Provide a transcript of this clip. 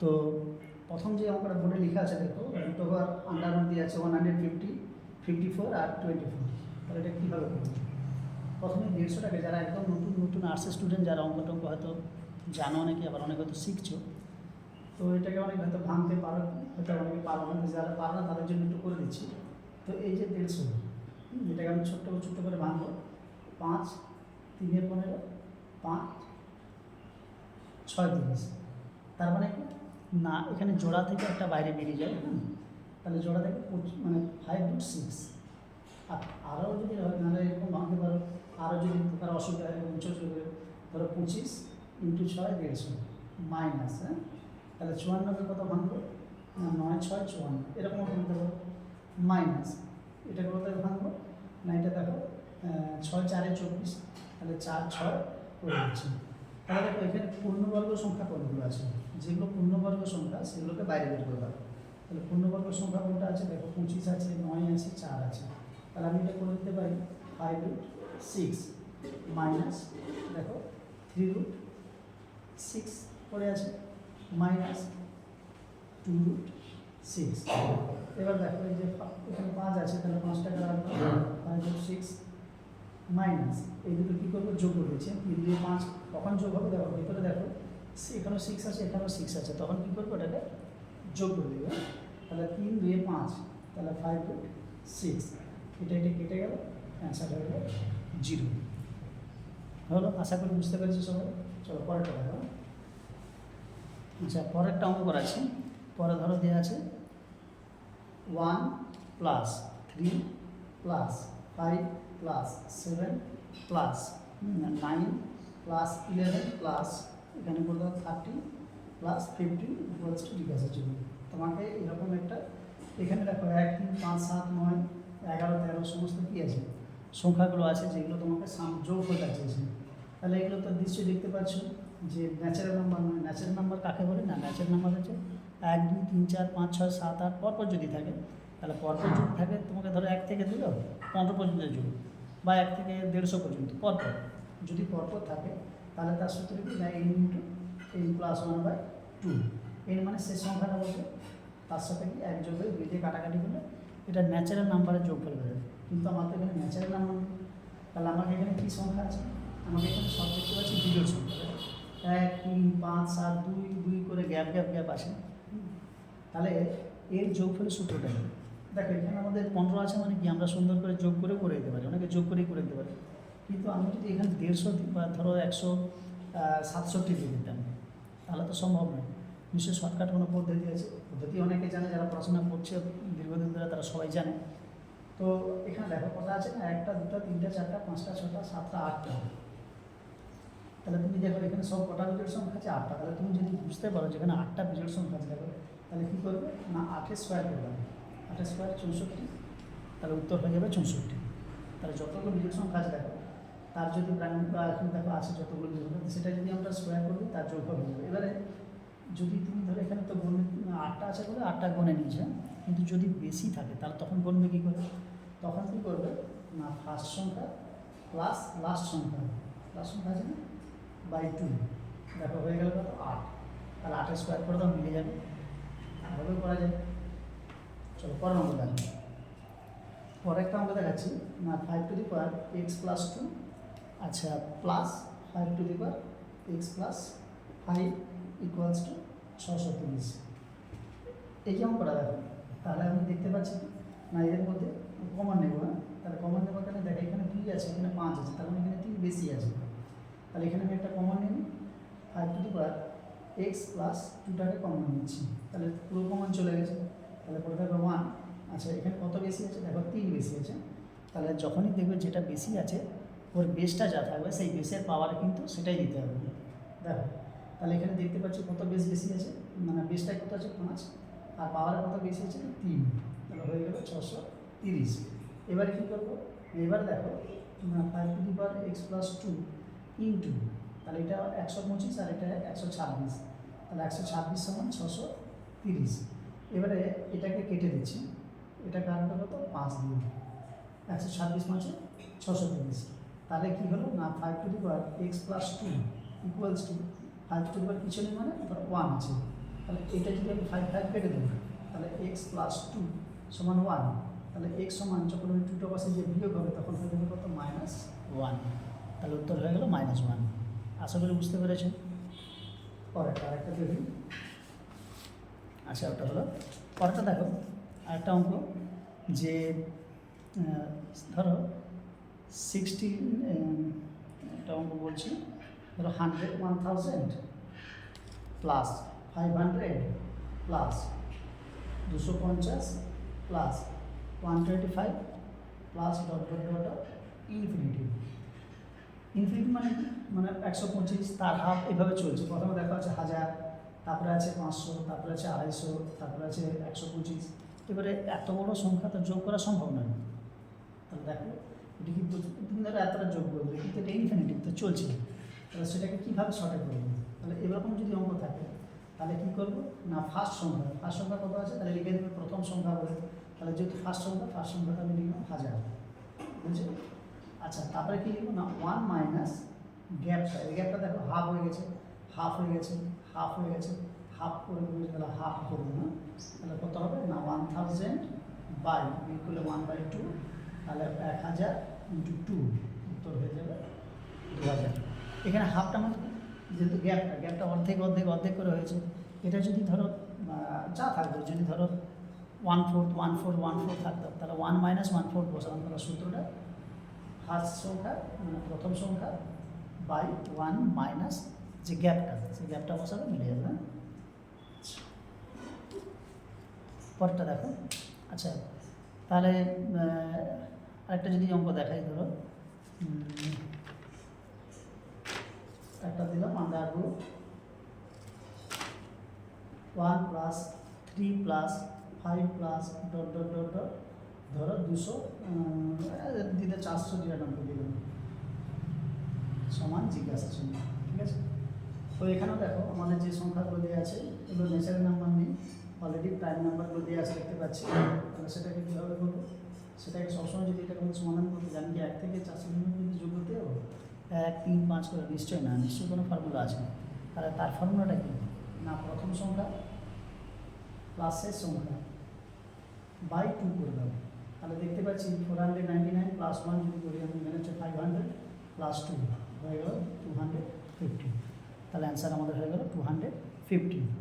তো প্রথম যে অঙ্কটা বোর্ডে লেখা আছে দেখো রুট ওভার আন্ডার রুট দিয়ে আছে 150, 54 আর 24। তাহলে এটা কীভাবে করবো? প্রথমে 150টাকে যারা একদম নতুন নতুন আর্টসের স্টুডেন্ট যারা অঙ্ক টঙ্ক হয়তো জানো অনেকে, আবার অনেকে হয়তো শিখছো, তো এটাকে অনেক হয়তো ভাঙতে পারো, হয়তো অনেকে পারো না, যারা পারো না তাদের জন্য একটু করে দিচ্ছি। তো এই যে 150, এটাকে আমি ছোট্ট ছোট্ট করে ভাঙবো। 5, 3 15, 5, 6 30। তার মানে কি না, এখানে জোড়া থেকে একটা বাইরে বেরিয়ে যায়, তাহলে জোড়া থেকে মানে 5 রুট 6। আর আরও যদি নাহলে এরকম ভাঙতে পারো, আরও যদি তার অসুবিধা হয় ছোটো ছোটো করে ধরো 25 × 6 150 মাইনাস, তাহলে 54কে কত ভাঙবো? 9 6 54, এরকমও ভাঙতে পারো। মাইনাস এটা কোথায় ভাঙবো না, এটা দেখো 6 4 24, তাহলে 4 6 করে দিচ্ছি। তাহলে দেখো এখানে পূর্ণবর্গ সংখ্যা কোনগুলো আছে, যেগুলো পূর্ণবর্গ সংখ্যা সেগুলোকে বাইরে বের করে দাও। তাহলে পূর্ণবর্গ সংখ্যা কোনটা আছে দেখো, 25 আছে, 9 আছে, 4 আছে। তাহলে আমি এটা করে দিতে পারি 5 রুট 6 মাইনাস দেখো 3 রুট 6 পড়ে আছে মাইনাস 2 রুট 6। এবার দেখো এই যে এখানে 5 আছে, তাহলে 5 টাকা রাখবো, 5 রুট 6 মাইনাস এই দুটো কী করবো, যোগ করে দিচ্ছি। 3 2 5 কখন যোগ হবে দেখো, ভিতরে দেখো এখানেও 6 আছে, এখানেও 6 আছে, তখন কী করবো এটাকে যোগ করে দেবে। তাহলে 3 2 5, তাহলে 5 রুট 6, এটা কেটে গেল, অ্যান্সার হয়ে গেল 0 হলো। আশা করি বুঝতে পেরেছি সবাই। চলো পরেরটা দেখো। আচ্ছা পরেরটা অঙ্ক করাচ্ছি। পরে ধরো দেওয়া আছে 1 plus 3 plus 5 plus 7 plus 9 plus 11 plus এখানে বলতে 30 প্লাস 15 ইকুয়ালস টু জিজ্ঞাসার জন্য তোমাকে এরকম একটা, এখানে দেখো 1 3 5 7 9 11 13 সমস্ত কী আছে সংখ্যাগুলো আছে, যেগুলো তোমাকে যোগ করতে চেয়েছে। তাহলে এগুলো তো নিশ্চয়ই দেখতে পাচ্ছ যে ন্যাচারাল নাম্বার নয়। ন্যাচারাল নাম্বার কাকে বলে না, ন্যাচারাল নাম্বার হচ্ছে 1 2 3 4 5 6 7 8 পরপর যদি থাকে, তাহলে পরপর যদি থাকে তোমাকে ধরো 1 থেকে দিল 15 পর্যন্ত যোগ, বা 1 থেকে 150 পর্যন্ত পরপর যদি পরপর থাকে, তাহলে তার সূত্র কি না n × n + 1/2। n মানে শেষ সংখ্যাটা বলতে, তার সাথে কি 1 যোগ হয়ে 2 দিয়ে কাটাকাটি করলে এটা ন্যাচারাল নাম্বারের যোগফল হয়ে যাবে। কিন্তু আমার তো এখানে ন্যাচারাল নাম্বার, তাহলে আমাকে এখানে কী সংখ্যা আছে, আমাকে এখানে সব দেখতে পাচ্ছি বিজোড় সংখ্যা, 1 3 5 7 2 2 করে গ্যাপ গ্যাপ গ্যাপ আসে। তাহলে এর যোগফলের সূত্রটা নেই। দেখো এখানে আমাদের 15 আছে, মানে কি আমরা সুন্দর করে যোগ করে দিতে পারি, অনেকে যোগ করেই করে দিতে পারি। কিন্তু আমি যদি এখানে 150 বা ধরো 167 দিয়ে দিতাম, তাহলে তো সম্ভব নয়। নিশ্চয়ই শর্টকাট কোনো পদ্ধতি আছে, পদ্ধতি অনেকে জানে, যারা পড়াশোনা করছে দীর্ঘদিন ধরে তারা সবাই জানে। তো এখানে দেখো কটা আছে না, 1টা 2টা 3টা 4টা 5টা 6টা 7টা 8টা। তাহলে তুমি দেখো এখানে সব কটা বিজোড় সংখ্যা আছে 8টা। তাহলে তুমি যদি বুঝতে পারো যেখানে 8টা বিজোড় সংখ্যা আছে দেখো, তাহলে কী করবে না 8 স্কোয়ার করবে, 8 স্কোয়ার 64, তাহলে উত্তর হয়ে যাবে 64। তাহলে যতগুলো বিজোড় সংখ্যা আছে দেখো, তার যদি প্রাইম বা এখন দেখো আছে যতগুলো বিজোড় সংখ্যা, সেটা যদি আমরা স্কোয়ার করবো তার যোগফল হয়ে যাবে। এবারে যদি তুমি ধরো এখানে তো গণে 8টা আছে বলে 8টা গণে নিয়েছে, কিন্তু যদি বেশি থাকে তাহলে তখন গণবে কী করবে, তখন কী করবে না ফার্স্ট সংখ্যা প্লাস লাস্ট সংখ্যা আছে না /2, দেখো হয়ে গেল কত 8। তাহলে 8 স্কোয়ার করে দাও, মিলে যাবে, এভাবেও করা যায়। চলো পরের অঙ্ক দেখো। পরেরটা অঙ্ক দেখাচ্ছি না 5 টু দি পাওয়ার x + 2, আচ্ছা plus 5 to the power x + 5 equals to 630। এই যে অঙ্কটা দেখো, তাহলে আমি দেখতে পাচ্ছি না এর মধ্যে কমন নেব না, তাহলে কমন নেবার কারণে দেখো এখানে 2 আছে, এখানে 5 আছে, তার মানে এখানে 3 বেশি আছে। তাহলে এখানে আমি একটা কমন নিই, 5 টু দি পাওয়ার x + 2টাকে কমন নিচ্ছি, তাহলে পুরো কমন চলে গেছে। তাহলে পরে থাকবে 1। আচ্ছা এখানে কত বেশি আছে দেখো, 3 বেশি আছে। তাহলে যখনই দেখবে যেটা বেশি আছে ওর বেসটা যা থাকবে সেই বেসের পাওয়ার কিন্তু সেটাই দিতে হবে। দেখো তাহলে এখানে দেখতে পাচ্ছি কত বেশি আছে, মানে বেসটা কত আছে 5, আর পাওয়ার কত বেশি আছে 3, তাহলে হয়ে গেল 630। এবারে কী করবো, এবার দেখো 5 to the power x + 2 into, তাহলে এটা 125 আর এটা 126, তাহলে 126 সমান 630। এবারে এটাকে কেটে দিচ্ছি, এটা কারণটা কত 5 দিয়ে, 126 মাঝে 630। তাহলে কী হলো না 5 to the power x + 2 equals to 5 to the power কিছু নেই মানে 1 আছে, তাহলে এটা যদি আমি 5 কেটে দেবো তাহলে এক্স প্লাস 2 সমান 1, তাহলে এক্স সমান যখন আমি 2টা পাশে যে বিয়োগ হবে তখন হয়ে যাবে কত -1, তাহলে উত্তর হয়ে গেল -1। আশা করি বুঝতে পেরেছেন। পরেরটা আরেকটা দেখি। আচ্ছা ওটা হলো পরেরটা দেখো আরেকটা অঙ্ক যে ধরো 16 একটা অঙ্ক বলছি, ধরো 1000 plus 500 plus 250 plus 125 plus dot dot dot infinity. Infinity মানে কি? মানে 125 তার হাফ এভাবে চলছে। প্রথমে দেখা আছে 1000, তারপরে আছে 500, তারপরে আছে 250, তারপরে আছে 125। এবারে এত বড় সংখ্যা তো যোগ করা সম্ভব নয়। তাহলে দেখো এটি কি তুমি ধরো এতটা যোগ করবে, কিন্তু এটা ইনফিনিটি তো চলছে, তাহলে সেটাকে কীভাবে শর্টে করবো? তাহলে এরকম যদি অঙ্ক থাকে তাহলে কী করবো না, ফার্স্ট সংখ্যা কত আছে তাহলে লিখে দেবে প্রথম সংখ্যা বলে। তাহলে যেহেতু ফার্স্ট সংখ্যাটা আমি লিখলাম 1000, বুঝছি। আচ্ছা তারপরে কী লিখবো না 1 মাইনাস গ্যাপটা, এই গ্যাপটা দেখো হাফ হয়ে গেছে, হাফ হয়ে গেছে, হাফ হয়ে গেছে, হাফ করে দেবো, তাহলে হাফ করবো না, তাহলে কত হবে না 1000 বাই করলে 1/2, তাহলে 1000 ইন্টু 2 উত্তর হয়ে যাবে 2000। এখানে হাফটা মানে যেহেতু গ্যাপটা অর্ধেক অর্ধেক অর্ধেক করে হয়েছে, এটা যদি ধরো যা থাকবে, যদি ধরো 1/4 1/4 1/4 থাকতো তাহলে 1 মাইনাস 1/4 বসালাম, তাহলে সূত্রটা ফার্স্ট সংখ্যা মানে প্রথম সংখ্যা বাই 1 মাইনাস যে গ্যাপটা, সেই গ্যাপটা বসাবে মিলে যাবে না। পরটা দেখো। আচ্ছা তাহলে আরেকটা যদি অঙ্ক দেখাই, ধরো একটা দিলাম √1 plus 3 plus 5 plus dot dot dot dot ধরো 200 দিলে 499 দিলাম সমান জিজ্ঞাসা চিহ্ন। ঠিক আছে, তো এখানেও দেখো আমাদের যে সংখ্যাগুলো দেওয়া আছে এগুলো ন্যাচারাল নাম্বার নেই, অলরেডি প্রাইম নাম্বারগুলো দেওয়া আছে দেখতে পাচ্ছি। তাহলে সেটাকে কীভাবে করবো? সেটাকে সবসময় যদি এটাকে সমাধান করতে জানি যে 1 থেকে 499 যদি যোগ করতে হবে 1 3 5 করে, নিশ্চয়ই না, নিশ্চয়ই কোনো ফর্মুলা আছে। তাহলে তার ফর্মুলাটা কি না, প্রথম সংখ্যা প্লাস শেষ সংখ্যা বাই 2 করে দেবো। তাহলে দেখতে পাচ্ছি 499 প্লাস 1 যদি করি আমি, এখানে হচ্ছে 500 প্লাস 2 হয়ে গেল 250। তাহলে অ্যান্সার আমাদের হয়ে গেল 250।